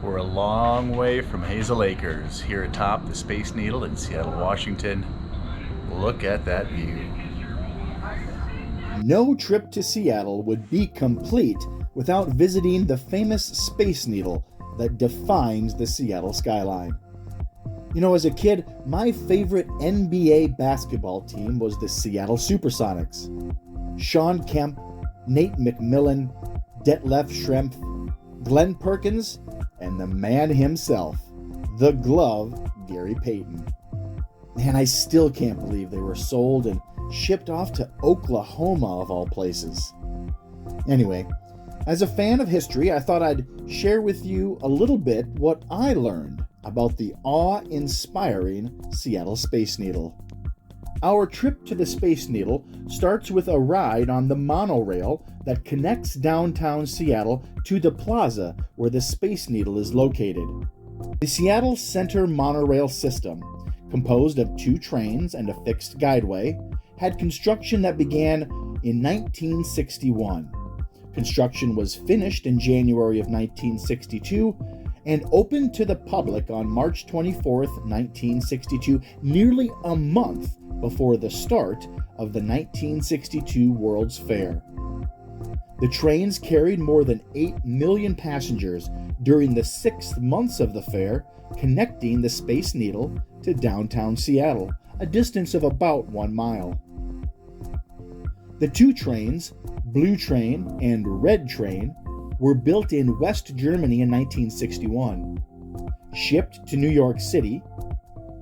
We're a long way from Hazel Acres, here atop the Space Needle in Seattle, Washington. Look at that view. No trip to Seattle would be complete without visiting the famous Space Needle that defines the Seattle skyline. You know, as a kid, my favorite NBA basketball team was the Seattle Supersonics. Sean Kemp, Nate McMillan, Detlef Schrempf, Glenn Perkins, and the man himself, the Glove, Gary Payton. Man, I still can't believe they were sold and shipped off to Oklahoma, of all places. Anyway, as a fan of history, I thought I'd share with you a little bit what I learned about the awe-inspiring Seattle Space Needle. Our trip to the Space Needle starts with a ride on the monorail that connects downtown Seattle to the plaza where the Space Needle is located. The Seattle Center monorail system, composed of 2 trains and a fixed guideway, had construction that began in 1961. Construction was finished in January of 1962 and opened to the public on March 24, 1962, nearly a month before the start of the 1962 World's Fair. The trains carried more than 8 million passengers during the 6 months of the fair, connecting the Space Needle to downtown Seattle, a distance of about 1 mile. The 2 trains, Blue Train and Red Train, were built in West Germany in 1961, shipped to New York City,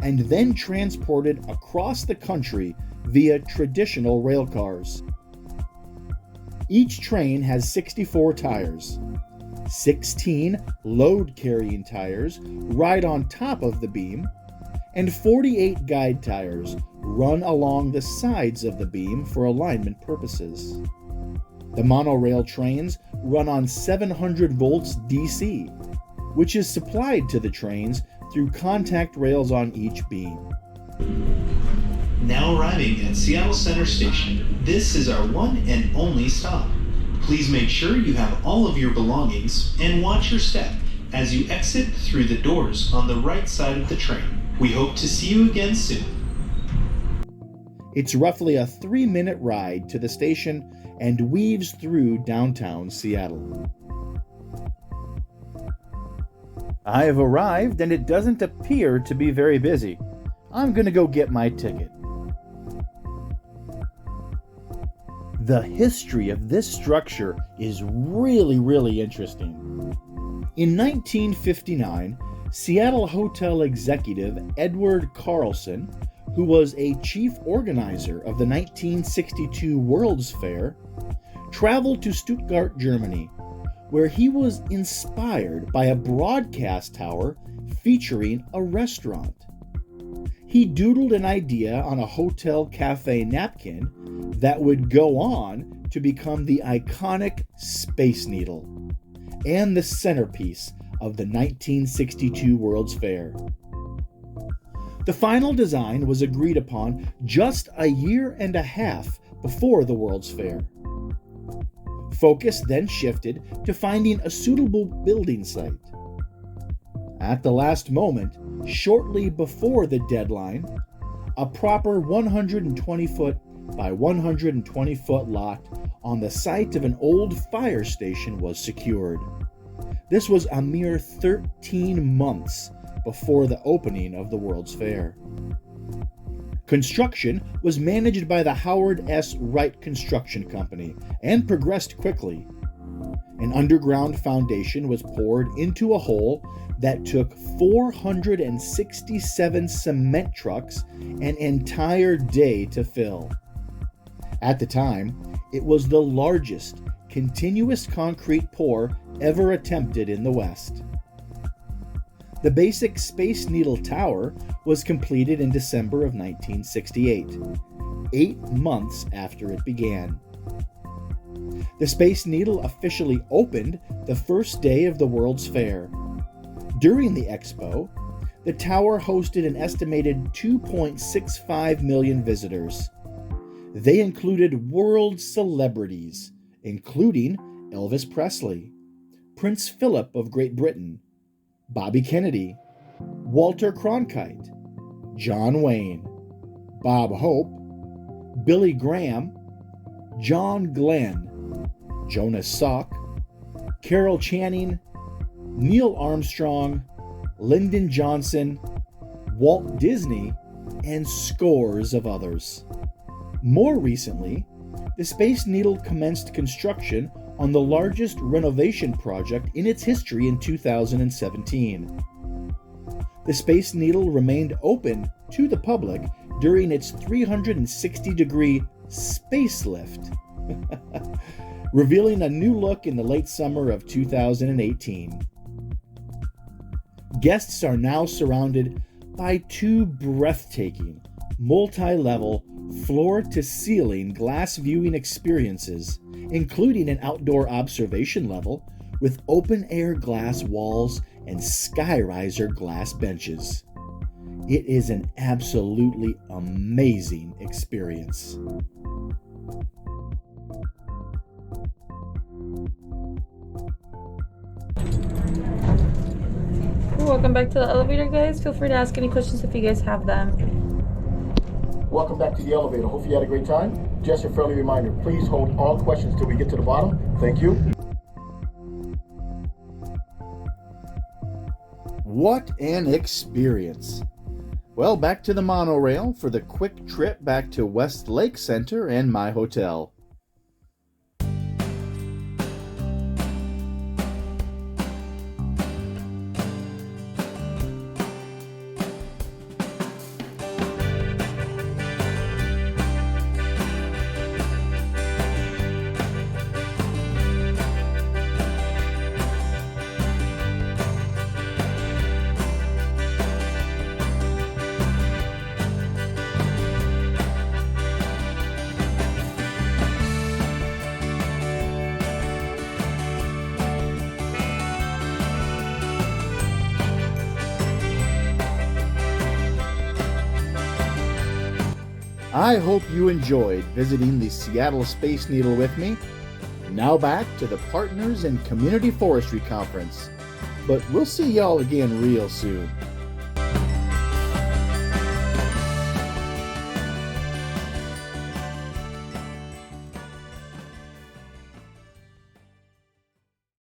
and then transported across the country via traditional rail cars. Each train has 64 tires. 16 load-carrying tires ride on top of the beam, and 48 guide tires run along the sides of the beam for alignment purposes. The monorail trains run on 700 volts DC, which is supplied to the trains through contact rails on each beam. Now arriving at Seattle Center Station, this is our one and only stop. Please make sure you have all of your belongings and watch your step as you exit through the doors on the right side of the train. We hope to see you again soon. It's roughly a 3-minute ride to the station and weaves through downtown Seattle. I have arrived and it doesn't appear to be very busy. I'm gonna go get my ticket. The history of this structure is really interesting. In 1959, Seattle hotel executive Edward Carlson, who was a chief organizer of the 1962 World's Fair, traveled to Stuttgart, Germany, where he was inspired by a broadcast tower featuring a restaurant. He doodled an idea on a hotel cafe napkin that would go on to become the iconic Space Needle and the centerpiece of the 1962 World's Fair. The final design was agreed upon just a year and a half before the World's Fair. Focus then shifted to finding a suitable building site. At the last moment, shortly before the deadline, a proper 120-foot by 120-foot lot on the site of an old fire station was secured. This was a mere 13 months before the opening of the World's Fair. Construction was managed by the Howard S. Wright Construction Company and progressed quickly. An underground foundation was poured into a hole that took 467 cement trucks an entire day to fill. At the time, it was the largest continuous concrete pour ever attempted in the West. The basic Space Needle Tower was completed in December of 1968, 8 months after it began. The Space Needle officially opened the first day of the World's Fair. During the expo, the tower hosted an estimated 2.65 million visitors. They included world celebrities, including Elvis Presley, Prince Philip of Great Britain, Bobby Kennedy, Walter Cronkite, John Wayne, Bob Hope, Billy Graham, John Glenn, Jonas Salk, Carol Channing, Neil Armstrong, Lyndon Johnson, Walt Disney, and scores of others. More recently, the Space Needle commenced construction on the largest renovation project in its history in 2017. The Space Needle remained open to the public during its 360-degree spacelift, revealing a new look in the late summer of 2018. Guests are now surrounded by two breathtaking, multi-level, floor-to-ceiling glass viewing experiences, including an outdoor observation level with open-air glass walls and skyriser glass benches. It is an absolutely amazing experience. Welcome back to the elevator, guys. Feel free to ask any questions if you guys have them. Welcome back to the elevator. Hope you had a great time. Just a friendly reminder, please hold all questions till we get to the bottom. Thank you. What an experience! Well, back to the monorail for the quick trip back to West Lake Center and my hotel. I hope you enjoyed visiting the Seattle Space Needle with me. Now back to the Partners in Community Forestry Conference. But we'll see y'all again real soon.